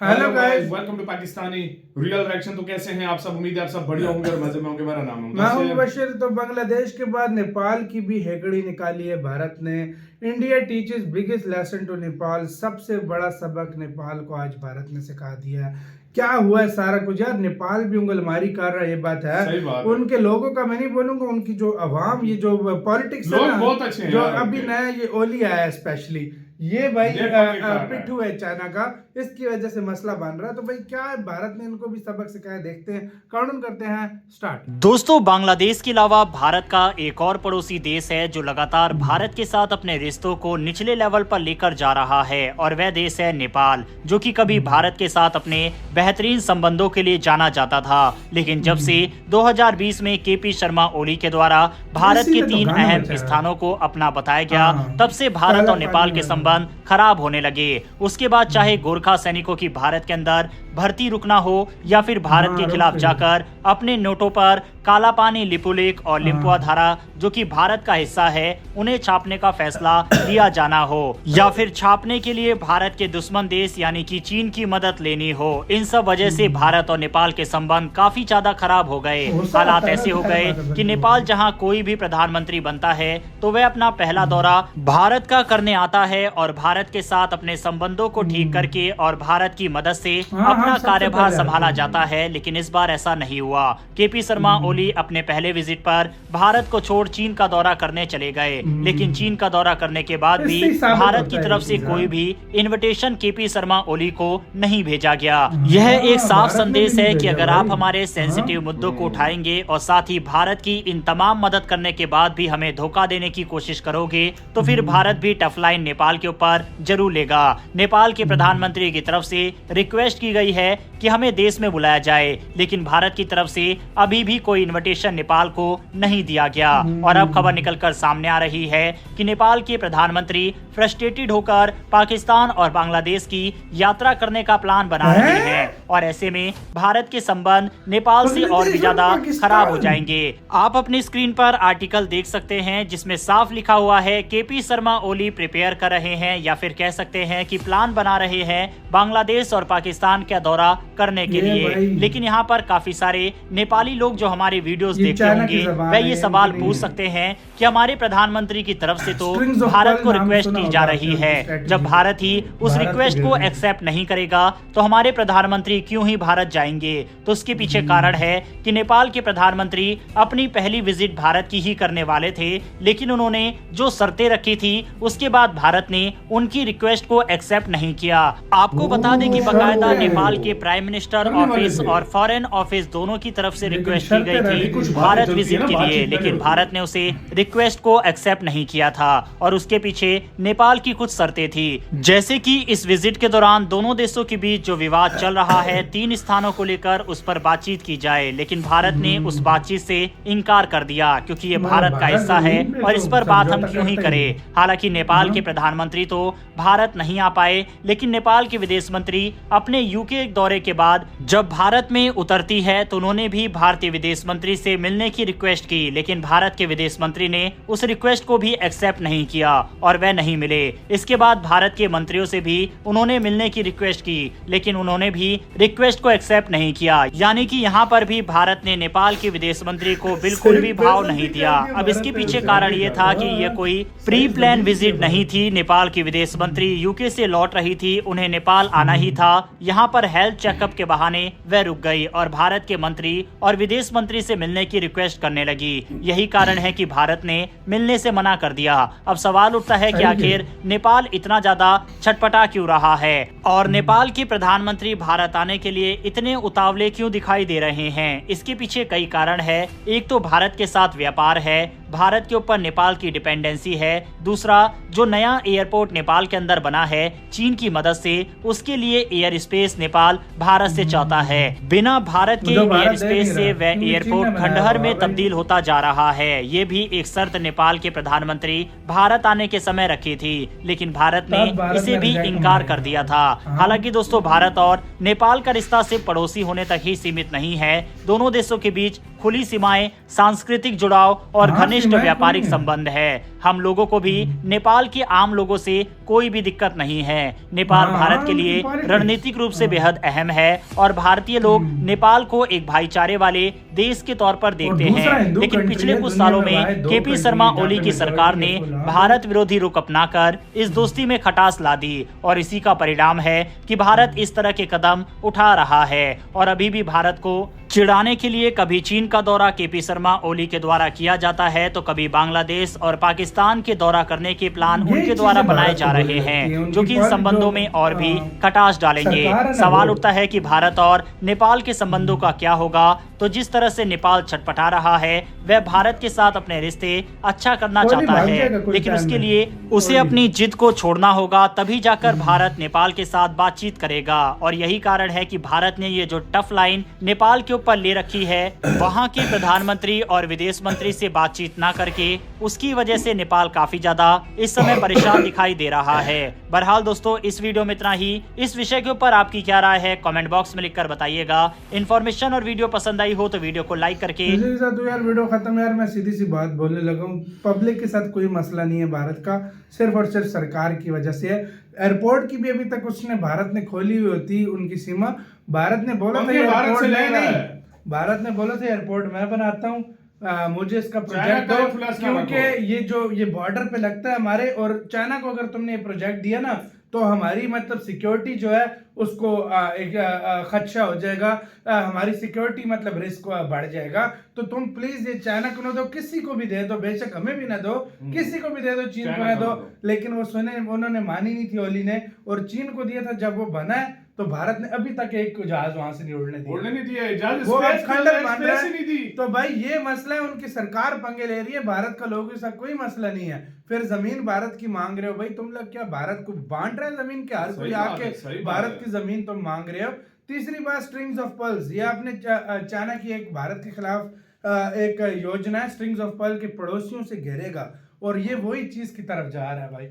Hello guys, welcome to Pakistani real reaction. तो कैसे हैं आप सब? उम्मीद है आप सब बढ़िया होंगे और मजे में होंगे। मेरा नाम है मैं हूं मुबशिर। तो बांग्लादेश के बाद नेपाल की भी हेकड़ी निकाली है भारत ने। India teaches biggest lesson to Nepal. सबसे बड़ा सबक नेपाल को आज भारत ने सिखा दिया है। क्या हुआ है सारा कुछ यार, नेपाल भी उंगलमारी कर रहा है, ये बात है। सही बात उनके लोगों का मैं नहीं बोलूंगा, उनकी जो अवाम, ये जो पॉलिटिक्स है ना, बहुत अच्छे हैं जो यार अभी नया ये ओली आया है स्पेशली, ये भाई पिट्ठू है चाइना का, इसकी वजह से मसला बन रहा है। तो भाई क्या है, भारत ने इनको भी सबक सिखाया, देखते हैं। काउंट करते हैं, स्टार्ट। दोस्तों, बांग्लादेश के अलावा भारत का एक और पड़ोसी देश है जो लगातार भारत के साथ अपने रिश्तों को निचले लेवल पर लेकर जा रहा है, और वह देश है नेपाल, जो कि कभी भारत के साथ अपने बेहतरीन संबंधों के लिए जाना जाता था। लेकिन जब से 2020 में केपी शर्मा ओली के द्वारा भारत के 3 अहम स्थानों को अपना बताया गया, तब से भारत और नेपाल के संबंध खराब होने लगे। उसके बाद चाहे गोरखा सैनिकों की भारत के अंदर भर्ती रुकना हो या फिर भारत के खिलाफ जाकर अपने नोटों पर काला पानी, लिपुलेख और लिम्पुआ धारा, जो कि भारत का हिस्सा है, उन्हें छापने का फैसला लिया जाना हो, या फिर छापने के लिए भारत के दुश्मन देश यानी कि चीन की मदद लेनी हो, इन सब वजह से भारत और नेपाल के संबंध काफी ज्यादा खराब हो गए। हालात ऐसे हो गए कि नेपाल जहां कोई भी प्रधानमंत्री बनता है तो वह अपना पहला दौरा भारत का करने आता है और भारत के साथ अपने संबंधों को ठीक करके और भारत की मदद से अपना कार्यभार संभाला जाता है। लेकिन इस बार ऐसा नहीं हुआ। केपी शर्मा ओली अपने पहले विजिट पर भारत को छोड़ चीन का दौरा करने चले गए, लेकिन चीन का दौरा करने के बाद भी भारत की तरफ से कोई भी इन्विटेशन केपी शर्मा ओली को नहीं भेजा गया। यह एक साफ संदेश है कि अगर आप हमारे सेंसिटिव मुद्दों को उठाएंगे और साथ ही भारत की इन तमाम मदद करने के बाद भी हमें धोखा देने की कोशिश करोगे, तो फिर भारत भी टफ लाइन नेपाल के ऊपर जरूर लेगा। नेपाल के प्रधानमंत्री की तरफ से रिक्वेस्ट की गई है कि हमें देश में बुलाया जाए, लेकिन भारत की तरफ से अभी भी कोई इनविटेशन नेपाल को नहीं दिया गया। और अब खबर निकलकर सामने आ रही है कि नेपाल के प्रधानमंत्री फ्रस्ट्रेटेड होकर पाकिस्तान और बांग्लादेश की यात्रा करने का प्लान बना रहे हैं, और ऐसे में भारत के संबंध नेपाल से और भी ज्यादा खराब हो जाएंगे। आप अपनी स्क्रीन पर आर्टिकल देख सकते हैं जिसमें साफ लिखा हुआ है केपी शर्मा ओली प्रिपेयर कर रहे हैं, या फिर कह सकते हैं कि प्लान बना रहे हैं बांग्लादेश और पाकिस्तान का दौरा करने के लिए। लेकिन यहाँ पर काफी सारे नेपाली लोग जो हमारे वीडियोस देखते होंगे वह ये सवाल पूछ सकते हैं कि हमारे प्रधानमंत्री की तरफ से तो भारत को रिक्वेस्ट की जा रही है, जब भारत ही उस रिक्वेस्ट को एक्सेप्ट नहीं करेगा तो हमारे प्रधानमंत्री क्यों ही भारत जाएंगे? तो उसके पीछे कारण है कि नेपाल के प्रधानमंत्री अपनी पहली विजिट भारत की ही करने वाले थे, लेकिन उन्होंने जो शर्तें रखी थी उसके बाद भारत ने उनकी रिक्वेस्ट को एक्सेप्ट नहीं किया। आपको बता दें कि बाकायदा नेपाल के प्राइम मिनिस्टर ऑफिस और फॉरेन ऑफिस दोनों की तरफ से रिक्वेस्ट की गई थी भारत विजिट के लिए, लेकिन भारत ने उसे रिक्वेस्ट को एक्सेप्ट नहीं किया था। और उसके पीछे नेपाल की कुछ शर्तें थी, जैसे कि इस विजिट के दौरान दोनों देशों के बीच जो विवाद चल रहा है 3 स्थानों को लेकर, उस पर बातचीत की जाए, लेकिन भारत ने उस बातचीत से इनकार कर दिया क्योंकि ये भारत का हिस्सा है और इस पर बात हम क्यों ही करें। हालांकि नेपाल के प्रधानमंत्री तो भारत नहीं आ पाए, लेकिन नेपाल के विदेश मंत्री अपने यूके दौरे के बाद जब भारत में उतरती है तो उन्होंने भी भारतीय विदेश मंत्री से मिलने की रिक्वेस्ट की, लेकिन भारत के विदेश मंत्री ने उस रिक्वेस्ट को भी एक्सेप्ट नहीं किया और वह नहीं मिले। इसके बाद भारत के मंत्रियों से भी उन्होंने मिलने की रिक्वेस्ट की, लेकिन उन्होंने भी रिक्वेस्ट को एक्सेप्ट नहीं किया। यानी कि यहाँ पर भी भारत ने नेपाल के विदेश मंत्री को बिल्कुल भी भाव नहीं दिया। अब इसके पीछे कारण ये था कि ये कोई प्री प्लान विजिट नहीं थी। नेपाल की विदेश मंत्री यूके से लौट रही थी, उन्हें नेपाल आना ही था। यहाँ पर हेल्थ चेकअप के बहाने वह रुक गई और भारत के मंत्री और विदेश मंत्री से मिलने की रिक्वेस्ट करने लगी। यही कारण है कि भारत ने मिलने से मना कर दिया। अब सवाल उठता है कि आखिर नेपाल इतना ज्यादा छटपटा क्यों रहा है और नेपाल के प्रधानमंत्री भारत आने के लिए इतने उतावले क्यों दिखाई दे रहे हैं? इसके पीछे कई कारण है। एक तो भारत के साथ व्यापार है, भारत के ऊपर नेपाल की डिपेंडेंसी है। दूसरा, जो नया एयरपोर्ट नेपाल के अंदर बना है चीन की मदद से, उसके लिए एयर स्पेस नेपाल भारत से चाहता है। बिना भारत के एयर स्पेस से वह एयरपोर्ट खंडहर में तब्दील होता जा रहा है। ये भी एक शर्त नेपाल के प्रधानमंत्री भारत आने के समय रखी थी, लेकिन भारत ने इसे भी इनकार कर दिया था। हालांकि दोस्तों, भारत और नेपाल का रिश्ता सिर्फ पड़ोसी होने तक ही सीमित नहीं है। दोनों देशों के बीच खुली सीमाएं, सांस्कृतिक जुड़ाव और हाँ, घनिष्ठ सीमाएं व्यापारिक खुली हैं। संबंध है। हम लोगों को भी नेपाल के आम लोगों से कोई भी दिक्कत नहीं है। नेपाल हाँ, भारत के लिए नेपाल के- रणनीतिक रूप से हाँ। बेहद अहम है और भारतीय लोग नेपाल को एक भाईचारे वाले देश के तौर पर देखते दूसरा हैं। हिंदू लेकिन कंट्री पिछले है, कुछ दुनिया सालों में भाई में दो केपी कंट्री शर्मा है जहाँ ओली पे की सरकार ने majority है, भारत विरोधी रुख अपनाकर इस दोस्ती में खटास ला दी और इसी का परिणाम है कि भारत इस तरह के कदम उठा रहा है और अभी भी भारत को चिढ़ाने के लिए कभी चीन का दौरा केपी शर्मा ओली के द्वारा किया जाता है तो कभी बांग्लादेश और पाकिस्तान के दौरा करने के प्लान ये उनके द्वारा चीजें बनाए भारत जा को रहे बुरी लगती है, हैं उनकी जो कि इन पर संबंधों जो, में और भी हाँ, खटास डालेंगे। सरकार है ना सवाल वो- उठता है कि भारत और नेपाल के संबंधों का क्या होगा। तो जिस तरह से नेपाल छटपटा रहा है वह भारत के साथ अपने रिश्ते अच्छा करना कोई चाहता भाग है, जाएगा कोई लेकिन टाइम उसके में। लिए उसे कोई। अपनी जिद को छोड़ना होगा, तभी जाकर भारत नेपाल के साथ बातचीत करेगा। और यही कारण है कि भारत ने ये जो टफ लाइन नेपाल के ऊपर ले रखी है, वहां के प्रधानमंत्री और विदेश मंत्री से बातचीत ना करके, उसकी वजह से नेपाल काफी ज्यादा इस समय परेशान दिखाई दे रहा है। बहरहाल दोस्तों, इस वीडियो में इतना ही। इस विषय के ऊपर आपकी क्या राय है कमेंट बॉक्स में लिखकर बताइएगा। इन्फॉर्मेशन और वीडियो पसंद आई हो तो वीडियो को लाइक करके इसी के साथ तो यार वीडियो खत्म। यार मैं सीधी सी बात बोलने लगा हूँ, पब्लिक के साथ कोई मसला नहीं है भारत का, सिर्फ और सिर्फ सरकार की वजह से है। एयरपोर्ट की भी अभी तक उसने भारत ने खोली हुई होती उनकी सीमा। भारत ने बोला था हमने भारत एयरपोर्ट से ले मैं नहीं। भारत ने बोला था एयरपोर्ट मैं बनाता हूँ, मुझे इसका चाइना प्रोजेक्ट का दो, influence ना क्योंकि ये बॉर्डर पे लगता है हमारे, और चाइना को अगर तुमने ये प्रोजेक्ट दिया ना तो हमारी मतलब सिक्योरिटी जो है उसको एक खदशा हो जाएगा, हमारी सिक्योरिटी मतलब रिस्क बढ़ जाएगा। तो तुम प्लीज ये चाइना को ना दो, किसी को भी दे दो, बेशक हमें भी ना दो, किसी को भी दे दो, चीन को ना दो। लेकिन वो उन्होंने मानी नहीं थी ओली ने, और चीन को दिया था। जब वो बना है तो भारत ने अभी तक एक जहाज वहां से नहीं उड़ने दिया, इजाजत वो अब स्पेस खंडर बन रहा स्पेस ही नहीं दी। है। तो भाई ये मसला है, उनकी सरकार पंगे ले रही है, भारत का लोगों के साथ कोई मसला नहीं है। फिर जमीन भारत की मांग रहे हो, भाई तुम लोग क्या भारत को बांट रहे हैं जमीन के? हर सही कोई बात आके है, सही बात भारत है। की जमीन तुम मांग रहे हो। तीसरी बात, स्ट्रिंग्स ऑफ पर्ल्स, ये आपने चाइना की एक भारत के खिलाफ एक योजना है, स्ट्रिंग्स ऑफ पर्ल के पड़ोसियों से घेरेगा, और ये वही चीज की तरफ जा रहा है भाई।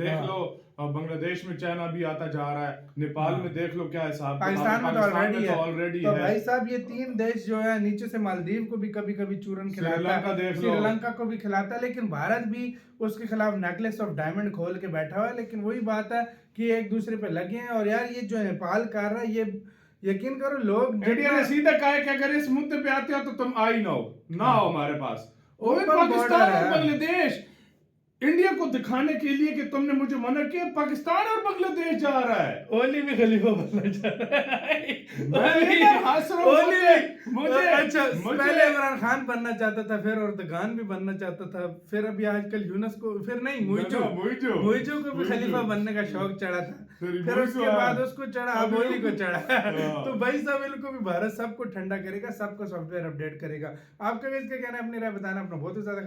देख लो, बांग्लादेश में चाइना भी आता जा रहा है, नेपाल में देख लो क्या हिसाब, पाकिस्तान में तो ऑलरेडी तो है। भाई साहब ये तीन देश जो है, नीचे से मालदीव को भी कभी कभी चूरन खिलाता श्रीलंका है, देख लो। श्रीलंका को भी खिलाता है, लेकिन भारत भी उसके खिलाफ नेकलेस ऑफ डायमंड खोल के बैठा हुआ है। लेकिन वही बात है कि एक दूसरे पे लगे हैं। और यार ये जो नेपाल कर रहा है, ये यकीन करो लोग इंडिया ने सीधा कहा है कि अगर इस मुद्दे पे आते हो तो तुम आ ही ना हो हमारे पास। और Open पाकिस्तान border और है। बांग्लादेश इंडिया को दिखाने के लिए कि तुमने मुझे मना किया, पाकिस्तान और बांग्लादेश जा रहा है। ओली भी खलीफा बनना चाह रहा है। मैं इधर हंस रहा हूं, अच्छा, मुझे- पहले इमरान खान बनना चाहता था, फिर अर्दगान भी बनना चाहता था, फिर अभी आजकल यूनस को, फिर नहीं मुइजो को भी खलीफा बनने का शौक चढ़ा था। फिर उसके बाद उसको चढ़ा, अब ओली को चढ़ा। तो भाई साहब इनको भी भारत सबको ठंडा करेगा, सबको सॉफ्टवेयर अपडेट करेगा। आपका इसका कहना है, अपनी राय बताना, अपना बहुत ही ज्यादा